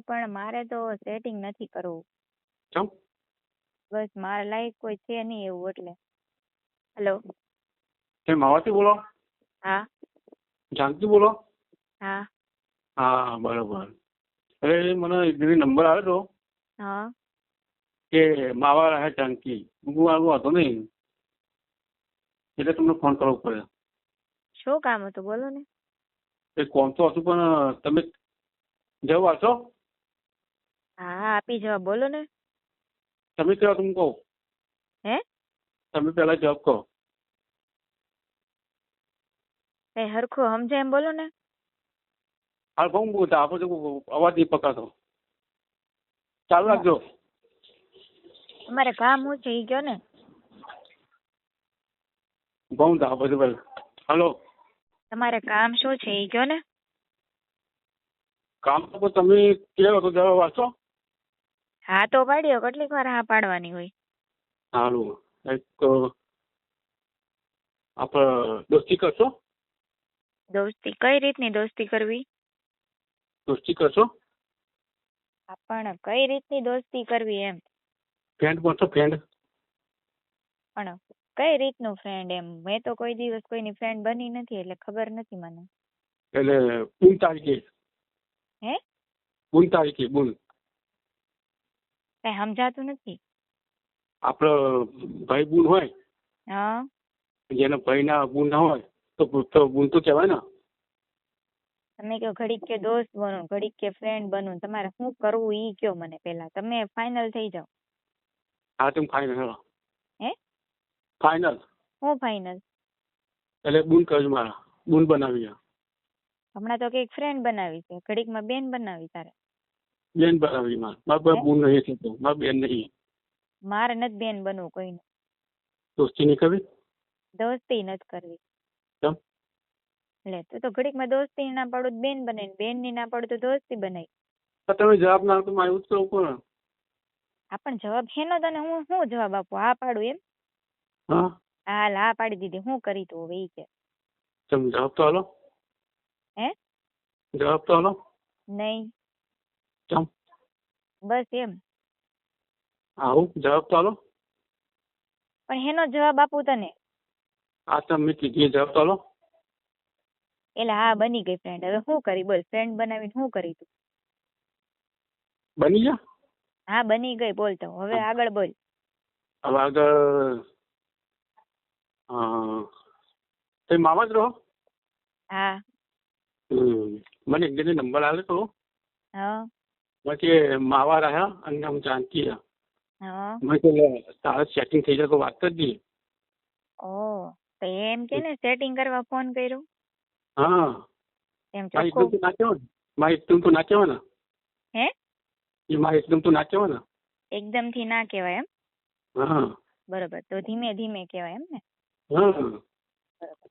પણ મારે તો સેટિંગ નથી કરવું. ચમ બસ મારા લાયક કોઈ છે નહીં એવું એટલે. હેલો. તમે માવાથી બોલો? હા. જાનકી બોલો? હા. હા બરોબર. અરે મને એક દીદી નંબર આવ્યો હતો હા. કે માવા રહે જાનકી. હું આવ્યો હતો નહીં એટલે તમને ફોન કરવો પડે. શું કામ હતું બોલો ને. એ કોમ તો હતું પણ તમે જવાબ આપશો? હા આપી જવાબ બોલો ને. તમે કહો તમે કહો. હે તમે પહેલા જવાબ કહો. કઈ હરખું સમજે એમ બોલો ને. હાલ બહુ બોલતા આપણે તો અવાજ નહીં પકડતો. ચાલુ રાખજો. તમારે કામ શું છે એ કયો ને. બહુ દા બધું હલો. તમારે કામ શું છે એ કયો ને. કામ તો તમે કહો તો જવાબ આપશો? હા તો પાડ્યો કેટલીક વાર હા પાડવાની હોય. સારું. એક આપણે દોસ્તી કરશો? દોસ્તી કઈ રીતની દોસ્તી કરવી? દોસ્તી કરશો? પણ કઈ રીતની દોસ્તી કરવી એમ. ફ્રેન્ડ બનશો ફ્રેન્ડ? પણ કઈ રીતનું ફ્રેન્ડ એમ. મેં તો કોઈ દિવસ કોઈની ફ્રેન્ડ બની નથી એટલે ખબર નથી મને. એટલે બુન તારીખે? હે બુન તારીખે બુન? કઈ સમજાતું નથી. આપડે ભાઈ બુન હોય હા. જેના ભાઈ ના બુન ના હોય તો બુન તો કહેવાય ને. તમે કયો ઘડીક કે દોસ્ત બનો ઘડીક કે ફ્રેન્ડ બનો તમારે શું કરવું ઈ કયો મને પેલા. તમે ફાઇનલ થઈ જાઓ. હા તમે ફાઇનલ હેલો. હે ફાઇનલ? હું ફાઇનલ? એટલે બુન કરજો મારા. બુન બનાવી. હમણાં તો કઈક ફ્રેન્ડ બનાવી છે ઘડીકમાં બેન બનાવી તારે. બેન બનાવી મારા બુન નહીં થતો. મારા બેન નહીં. મારે નથી બેન બનવું કોઈને. દોસ્તી નહીં કરવી? દોસ્તી નથી કરવી. કેમ? એટલે તું તો ઘડીકમાં દોસ્તી ના પાડું બેન બનાવી બેન ની ના પાડું તો દોસ્તી બનાવી. તમે જવાબ ના આપો તો મારે એવું જ કરવું પડે. હા પણ જવાબ હેનો તને હું શું જવાબ આપું? હા પાડું એમ? હા. હાલ હા પાડી દીધી. શું કરી તું હવે ઈ કે. તમે જવાબ તો હાલો. હે જવાબ તો હાલો. નહીં. કેમ? બસ એમ. આવું જવાબ તો હાલો. પણ હેનો જવાબ આપું તને? આ તમે કીધી જવાબ તો હાલો. એટલે હા બની ગઈ ફ્રેન્ડ. હવે શું કરી બોલ. ફ્રેન્ડ બનાવીને શું કરી તું? બની ગયા? હા બની ગઈ બોલ તો. હવે આગળ બોલ. હવે આગળ તમે મામા જ રહો? હા. મને એક જણને નંબર આવ્યો હતો. હા. પછી માવા રહ્યા અને હું જાનકી. હા. મેં તો તારા સેટિંગ થઈ જાય તો વાત કરજે. ઓહ તો એમ કે ને સેટિંગ કરવા ફોન કર્યો. હા. એમ મારે ચોખ્ખું. એકદમ તો ના કહેવાય ને. મારે એકદમ તો ના કહેવાય ને. હે એ મારે એકદમ તો ના કહેવાય ને. એકદમ થી ના કહેવાય એમ. હા. બરોબર તો ધીમે ધીમે કહેવાય એમ ને. હા. બરોબર.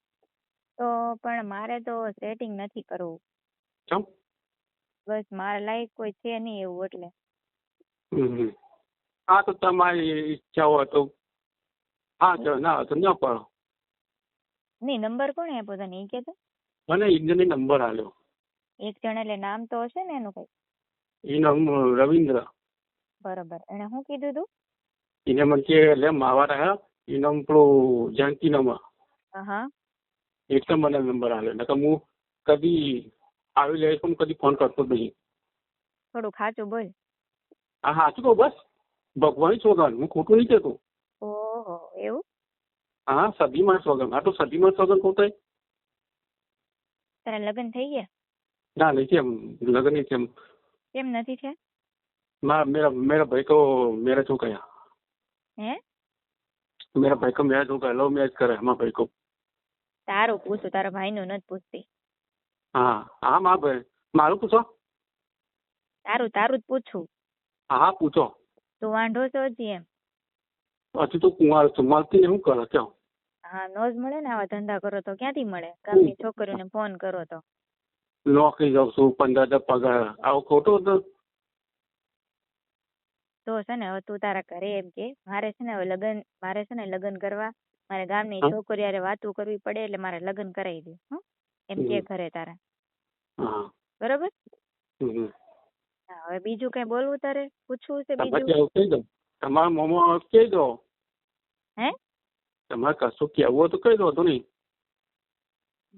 તો પણ મારે તો સેટિંગ નથી કરવું. કેમ? બસ મારા લાયક કોઈ છે નહીં એવું એટલે. હા તો તમારી ઈચ્છા હોય તો હા તો ના તો ના પાડો. નહીં નંબર કોણે આપ્યો તને એ કહેતો? મને એક જણને નંબર આવ્યો. એક જણ એટલે નામ તો હશે ને એનું કઈ? એ નામ રવિન્દ્ર. બરોબર. એને શું કીધું તું? એને મને કે લે માવા રહ્યા એ નામ પેલું જાનકી નામ. હા. એટલે મને નંબર આવ્યો. નકર હું કદી આવી લે પણ કદી ફોન કરતો જ નહીં. થોડું ખાચું બોલ. હા સાચું કહું બસ ભગવાન સોગન હું ખોટું નહીં કહેતો. ઓહો એવું? હા સદીમાં સોગન. આ તો સદીમાં સોગન કહું તો. તારા લગ્ન થઈ ગયા? ના नहीं थे हम लगन नहीं थे हम. કેમ નથી થયા? मेरा भाई को मैरिज हो गया. હે मेरा भाई को मैरिज हो गया. लव मैरिज करे हमारे भाई को. તારું પૂછું તારા ભાઈનું નથી પૂછતી. हाँ हाँ माँ भाई मारू पूछो. તારું તારું જ પૂછું. हाँ हाँ पूछो. તું વાંઢો છો હજી એમ? अति तो कुंवार तुम्हारे नहीं करे क्या? હા નો જ મળે ને આવા ધંધા કરો તો ક્યાંથી મળે? ગામની છોકરીઓને ફોન કરો તો. નોકરી જાઉં છું 15,000 પગાર આવો ખોટો હતો. તો છે ને હવે તું તારા ઘરે એમ કે મારે છે ને હવે લગ્ન કરવા મારે ગામની છોકરી હારે વાતું કરવી પડે એટલે મારે લગ્ન કરાવી દે. એમ કે ઘરે તારા. हाँ. બરોબર? हम्म. હા હવે બીજું કઈ બોલવું તારે? પૂછવું છે તમે બીજું? કેવું કહી દો. તમારા મોમાં કહી દો. હે? તમારે કશું કહેવું હોય તો કહી દો તો નહીં.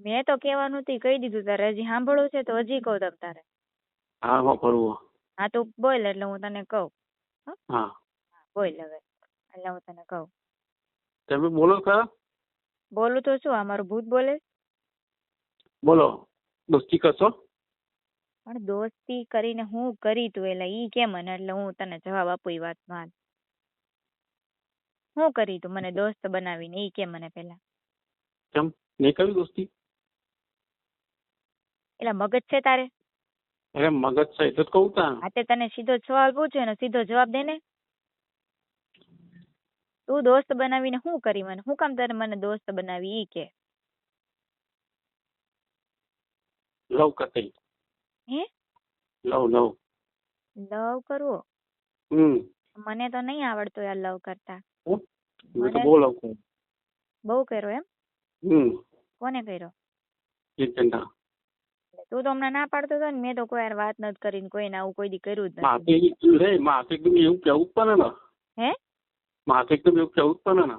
મેં તો કહેવાનું હતું ઈ કહી દીધું. તારે હજી સાંભળવું છે તો હજી કહું તમ તારે. હા વાપરવું. હા તું બોલ એટલે હું તને કહું. હો? હા બોલ હવે એટલે હું તને કહું. તમે બોલો ખરા. બોલું તો શું, આ મારું ભૂત બોલે? બોલો. દોસ્તી કરશો? પણ દોસ્તી કરીને હું કરી તું એટલે ઈ કે મને, એટલે હું તને જવાબ આપું ઈ વાતમાં. હું કરી તું મને દોસ્ત બનાવીને ઈ કે મને પેલા. કેમ નહીં કરી દોસ્તી? એટલે મગજ છે તારે? અરે મગજ છે એટલે જ કહું તા. હા તે તને સીધો સવાલ પૂછ્યો એનો સીધો જવાબ દે ને. તું દોસ્ત બનાવીને શું કરી મને? શું કામ તારે મને દોસ્ત બનાવી ઈ કે. લવ કરતી. હે? લવ. લવ કરવો? મને તો નહીં આવડતો યાર લવ કરતા. મેં તો બહુ લવ કર્યો. બહુ કર્યો એમ? કોને કર્યો? ચિંતા. તું તો હમણાં ના પાડતો હતો ને, મેં તો કોઈ યાર વાત નથી કરીને કોઈને આવું કોઈ દી કર્યું જ નથી. માથે એકદમ એવું કેવું જ પડે ને. હે? માથે એકદમ એવું કેવું જ પડે ને.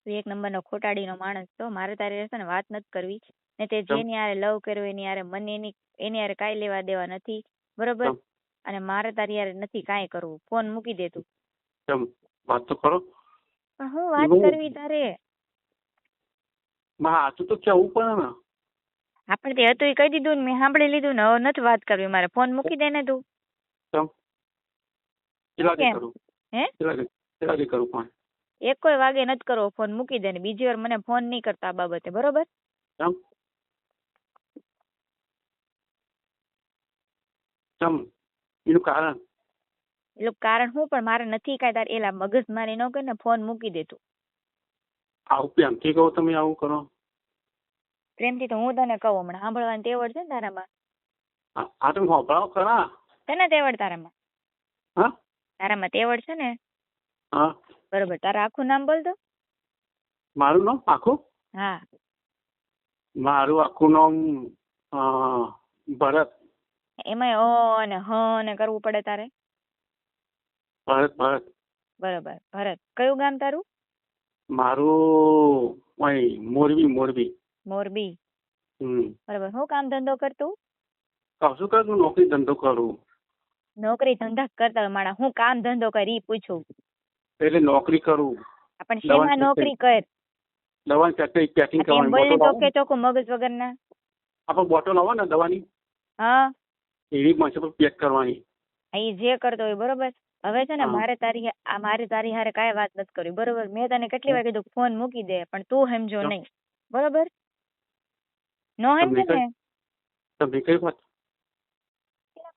તું એક નંબરનો ખોટાડીનો માણસ તો. મારે તારી રહેશે ને વાત નથી કરવી. ને તે જેની હારે લવ કર્યો એની હારે મને એની હારે કાંઈ લેવા દેવા નથી, બરોબર? અને મારે તારી હારે નથી કાંઈ કરવું. ફોન મૂકી દે તું. કેમ વાત તો કરો. પણ હું વાત કરવી તારે? હાચું તો કેવું પડે ને. આપણે તે હતું એ કહી દીધું ને, મેં સાંભળી લીધું ને. હવે નથી વાત કરવી મારે. ફોન મૂકી દે ને તું. કેટલા કરું પણ એક કોઈ વાગે નથી કરવો. ફોન મૂકી દે ને બીજી વાર મને ફોન નહીં કરતા આ બાબતે, બરોબર? એનું કારણ એનું કારણ શું? પણ મારે નથી કાંઈ તારે એલા મગજ મારી ન કરીને ફોન મૂકી દે તું. આવું પ્રેમથી કહો તમે આવું કરો. પ્રેમથી તો હું તને કહું હમણાં. સાંભળવાની તેવડ છે ને તારામાં? હા તમે સાંભળાવો ખરા. છે ને તેવડ તારામાં? હા તારામાં તેવડ છે ને? હા બરોબર. તારા આખું નામ બોલ તો. મારું નામ આખું? હા મારું આખું નામ ભરત. એમાં ઓ અને હ ને કરવું પડે તારે? ભરત. બરોબર ભરત. કયું ગામ તારું? મારું મોરબી. મોરબી. બરોબર. શું કામ ધંધો કરતું? કશું કરું નોકરી ધંધો કરું. નોકરી ધંધા કરતા હોય માણા. હું કામ ધંધો કરી પૂછું. એટલે નોકરી કરું. પણ શેમાં નોકરી કર? દવાની ફેક્ટરી પેકિંગ કરવાની. બોલને ચોખ્ખે ચોખ્ખું મગજ વગરના. આપણે બોટલ આવે ને દવાની, હા એવી મશીન પર પેક કરવાની. એ જે કરતો હોય બરોબર. હવે છે ને મારે તારી હારે કાંઈ વાત નથી કરવી, બરોબર? મેં તને કેટલી વાર કીધું ફોન મૂકી દે, પણ તું સમજો નહીં, બરોબર? નો સમજે ને? તમે કઈ વાત?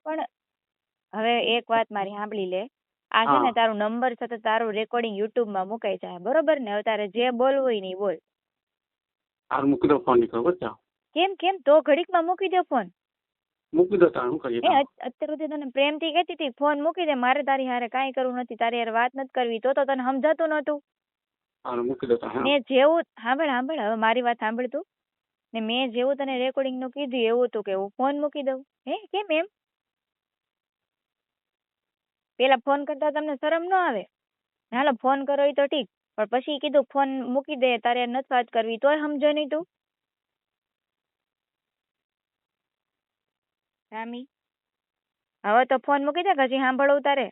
પણ હવે એક વાત મારી સાંભળી લે. આ છે ને તારું નંબર સાથે તારું રેકોર્ડિંગ યુટ્યુબ માં મુકાઈ જાય, બરોબર ને? હવે તારે જે બોલવું હોય ને બોલ. આ મૂકી દો ફોન. નીકળો બચ્ચા. કેમ તો ઘડીકમાં મૂકી દો ફોન. મૂકી દો તારું કરીએ. અત્યાર સુધી તને પ્રેમથી કહેતી હતી ફોન મૂકી દે, મારે તારી હારે કાંઈ કરવું નથી, તારી હારે વાત નથી કરવી, તો તને સમજાતું નહોતું. મૂકી દો. મેં જેવું સાંભળ હવે મારી વાત સાંભળ તું. ને મેં જેવું તને રેકોર્ડિંગ નું કીધું એવું હતું કે હું ફોન મૂકી દઉં. કેમ એમ? પેલા ફોન કરતા તમને શરમ ન આવે? હાલો ફોન કરો એ તો ઠીક, પણ પછી કીધું ફોન મૂકી દે, તારે નથી વાત કરવી, તોય સમજો નહીં તું. રામી હવે તો ફોન મૂકી દે, હજી સાંભળવું તારે?